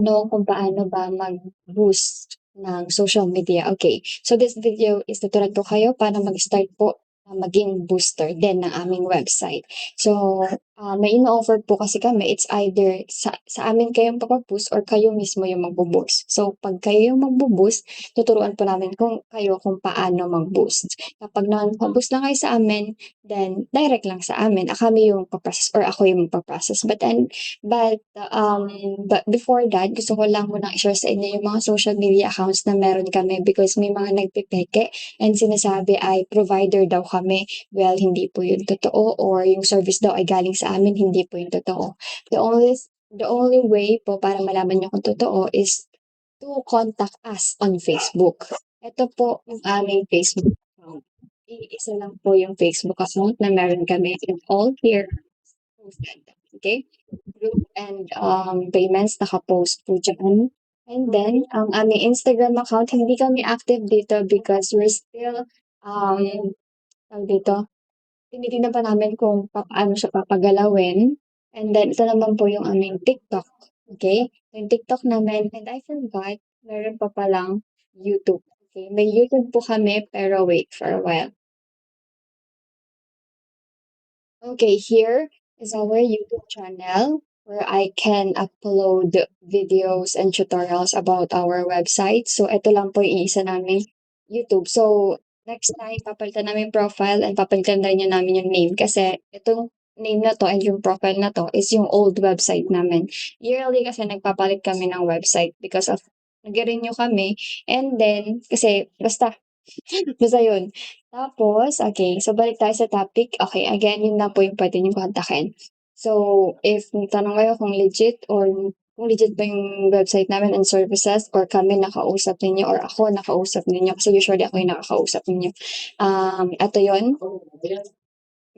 No, kung paano ba mag-boost ng social media. Okay, so this video is tuturuan ko kayo paano mag-start po na maging booster din ng aming website. So, may ino-offer po kasi kami, it's either sa amin kayong papag-boost or kayo mismo yung magbo-boost. So, pag kayo yung magbo-boost, tuturuan po namin kung paano mag-boost. Kapag nag-boost na kayo sa amin, then direct lang sa amin. Kami yung paprocess or ako yung magpaprocess. But before that, gusto ko lang munang i-share sa inyo yung mga social media accounts na meron kami because may mga nagpipeke and sinasabi ay provider daw kami. Well, hindi po yun totoo or yung service daw ay galing sa amin, hindi po yun totoo. The only way po para malaman nyo kung totoo is to contact us on Facebook. Ito po yung aming Facebook account. Isa lang po yung Facebook account na meron kami and all here posted. Okay? Group and payments naka-post po dyan. And then, ang aming Instagram account, hindi kami active dito because we're still, tawag dito, tinitignan pa namin kung paano siya papagalawin. And then, ito naman po yung aming TikTok. Okay? Yung TikTok namin, and I forgot, meron pa palang YouTube. Okay? May YouTube po kami, pero wait for a while. Okay, here is our YouTube channel where I can upload videos and tutorials about our website. So, ito lang po yung isa namin YouTube. So, next time, papalitan namin profile and papalitan na rin namin yung name kasi itong name na to and yung profile na to is yung old website namin. Yearly kasi nagpapalit kami ng website because of nag-renew kami and then kasi basta yun. Tapos, okay, so balik tayo sa topic. Okay, again, yun na po yung pwede niyong kontakin. So, if tanong kayo kung legit or kung legit ba yung website namin and services or kami nakausap ninyo or ako nakausap ninyo kasi usually ako yung nakakausap ninyo. Ito yun.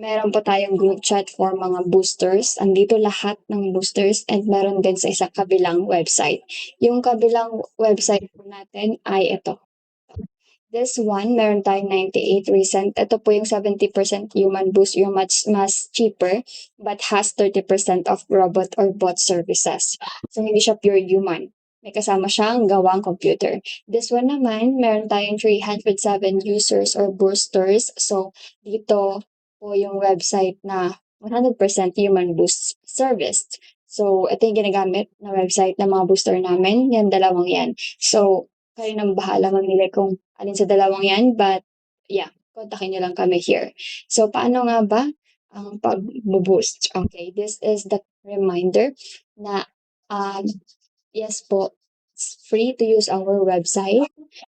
Meron po tayong group chat for mga boosters. Andito lahat ng boosters and meron din sa isang kabilang website. Yung kabilang website po natin ay ito. This one, meron tayong 98%. Ito po yung 70% human boost, yung mas cheaper, but has 30% of robot or bot services. So, hindi siya pure human. May kasama siyang gawang computer. This one naman, meron tayong 307 users or boosters. So, dito po yung website na 100% human boost service. So, ito yung ginagamit na website ng mga booster namin. Yan, dalawang yan. So, kayo nang bahala mamili kung alin sa dalawang yan. But, yeah, kontakin nyo lang kami here. So, paano nga ba ang pag-boost? Okay, this is the reminder na, yes po, it's free to use our website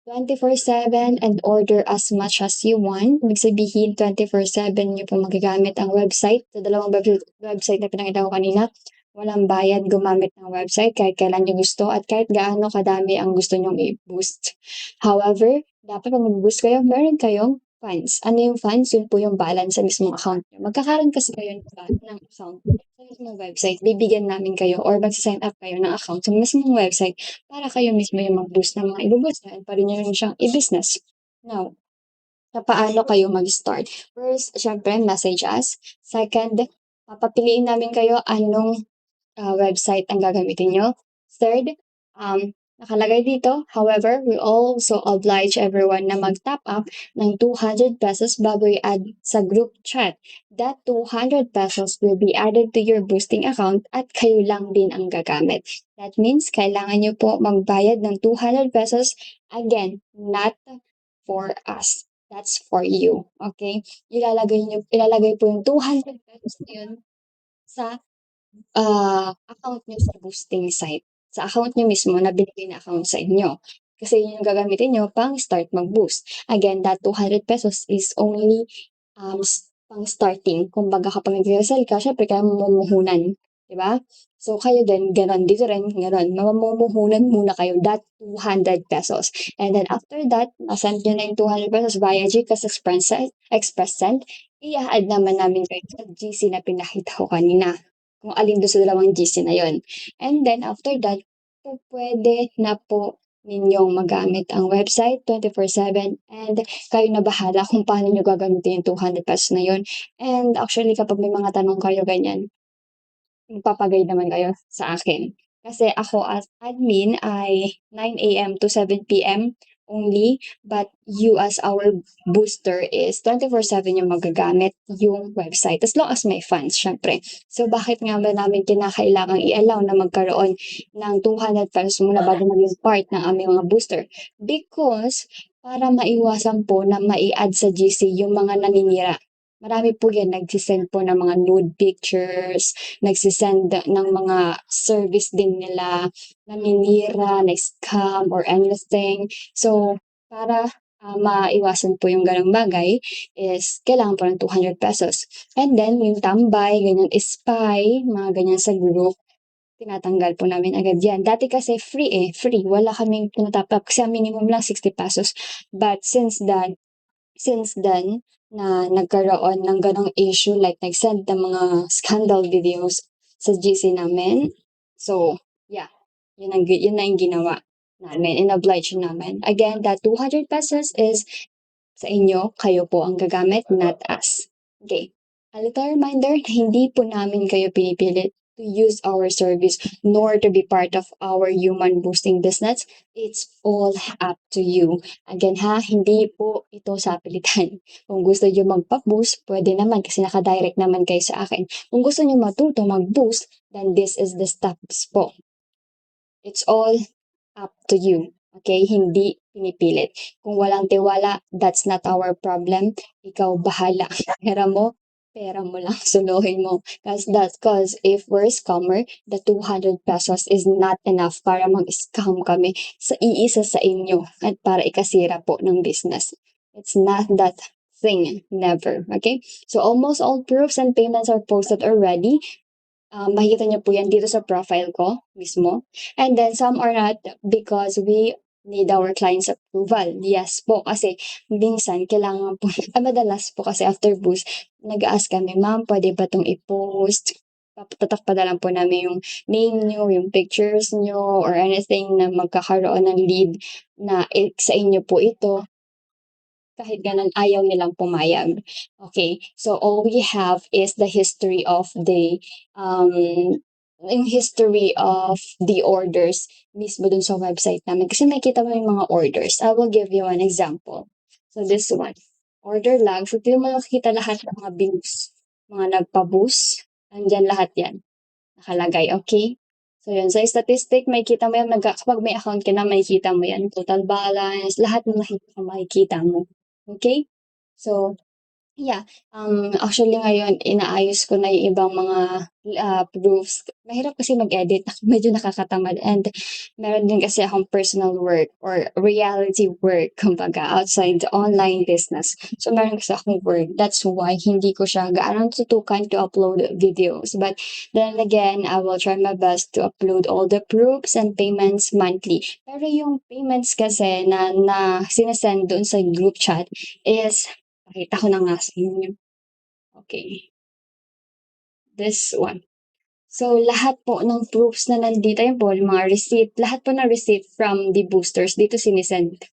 24/7 and order as much as you want. Ibig sabihin, 24/7 nyo po magagamit ang website. Sa dalawang website na pinakita ko kanina, walang bayad gumamit ng website kahit kailan nyo gusto at kahit gaano kadami ang gusto nyong i-boost. However, dapat pag mag-boost kayo, meron kayong funds. Ano yung funds? Yun po yung balance sa mismong account nyo. Magkakaroon kasi kayo ng account sa mismong website. Bibigyan namin kayo or magsa-sign up kayo ng account sa mismong website para kayo mismo yung mag-boost ng mga ibo-boost and pa rin nyo rin siyang i-business. Now, paano kayo mag-start? First, syempre, message us. Second, papapiliin namin kayo anong website ang gagamitin nyo. Third, nakalagay dito, however, we also oblige everyone na mag-top up ng 200 pesos bago i-add sa group chat. That 200 pesos will be added to your boosting account at kayo lang din ang gagamit. That means, kailangan nyo po magbayad ng 200 pesos. Again, not for us. That's for you. Okay? Ilalagay po yung 200 pesos na yun sa account niyo sa boosting site. Sa account niyo mismo na binigay na account sa inyo. Kasi yun yung gagamitin niyo pang start mag-boost. Again, that 200 pesos is only pang starting. Kumbaga kapag nag-resell ka, syempre kaya mamumuhunan. Diba? So kayo din, ganon. Dito rin, ganon. Mamumuhunan muna kayo that 200 pesos. And then after that, send nyo na yung 200 pesos via GCash Express Send. I-add naman namin kayo sa GC na pinakita ko kanina kung alin doon sa dalawang GC na yon. And then, after that, po pwede na po ninyong magamit ang website 24/7 and kayo na bahala kung paano nyo gagamitin yung 200 pesos na yon. And actually, kapag may mga tanong kayo ganyan, magpapagay naman kayo sa akin. Kasi ako as admin ay 9 a.m. to 7 p.m. only, but you as our booster is 24/7 yung magagamit yung website as long as may funds, syempre. So, bakit nga ba namin kinakailangang i-allow na magkaroon ng 200 pesos muna bago maging part ng aming mga booster? Because para maiwasan po na mai-add sa GC yung mga naninira. Marami po yan nagsisend po ng mga nude pictures, nagsisend ng mga service din nila, naninira, na-scam or anything. So, para maiwasan po yung ganong bagay is kailangan po ng 200 pesos. And then, yung tambay, ganyan, spy, mga ganyan sa group, tinatanggal po namin agad yan. Dati kasi free free. Wala kaming tinatapap kasi ang minimum lang 60 pesos. But since then na nagkaroon ng ganong issue like nag-send ng mga scandal videos sa GC namin. So, yeah, yun na yung ginawa namin, in-oblige namin. Again, that 200 pesos is sa inyo, kayo po ang gagamit, not us. Okay. A little reminder na hindi po namin kayo pinipilit to use our service nor to be part of our human boosting business. It's all up to you. Again ha, hindi po ito sa pilitan. Kung gusto nyo magpa-boost, pwede naman kasi naka-direct naman kayo sa akin. Kung gusto nyo matuto mag-boost, then this is the steps po. It's all up to you. Okay? Hindi pinipilit. Kung walang tiwala, that's not our problem. Ikaw bahala. Pera mo lang, suluhin mo. Cause if we're scammer, the 200 pesos is not enough para mag-scam kami sa iisa sa inyo at para ikasira po ng business. It's not that thing. Never. Okay? So almost all proofs and payments are posted already. Makikita niyo po yan dito sa profile ko mismo. And then some are not because we need our client's approval. Yes po, kasi minsan kailangan po, madalas po kasi after boost, nag-ask kami, ma'am, pwede ba itong i-post? Tatak pa na lang po namin yung name nyo, yung pictures nyo, or anything na magkakaroon ng lead na sa inyo po ito. Kahit ganun, ayaw nilang pumayag. Okay, so all we have is the history of yung history of the orders mismo dun sa website namin. Kasi makikita mo yung mga orders. I will give you an example. So this one, order lang. So di mo makikita lahat ng mga binus, mga nagpa-boost. Andyan lahat yan nakalagay, okay? So yun, sa statistic, makikita mo yan, kapag may account ka na, makikita mo yan, total balance, lahat ng makikita mo. Okay? So, yeah, actually ngayon inaayos ko na yung ibang mga proofs. Mahirap kasi mag-edit, medyo nakakatamad and meron din kasi akong personal work or reality work kumbaga outside the online business. So meron kasi akong work. That's why hindi ko siya gaano tutukan to upload videos. But then again, I will try my best to upload all the proofs and payments monthly. Pero yung payments kasi na sinesend doon sa group chat is pakita ko na nga sa inyo. Okay. This one. So, lahat po ng proofs na nandito, yun po, yung mga receipt, lahat po ng receipt from the boosters, dito sinisend.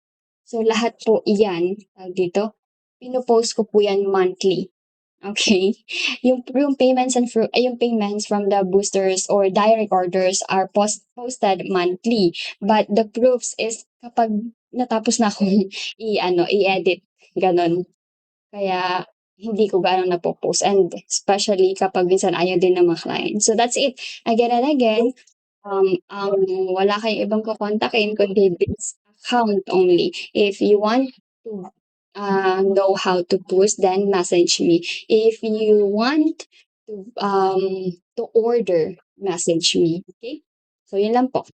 So, lahat po iyan, dito, pinopost ko po yan monthly. Okay? Yung payments yung payments from the boosters or direct orders are posted monthly. But the proofs is kapag natapos na akong i-edit, ganon. Kaya hindi ko gaano napo-post and especially kapag minsan ayaw din ng mga client. So that's it. Again and again, wala kayong ibang kokontakin kundi this account only. If you want to know how to post, then message me. If you want to order, message me. Okay? So yun lang po.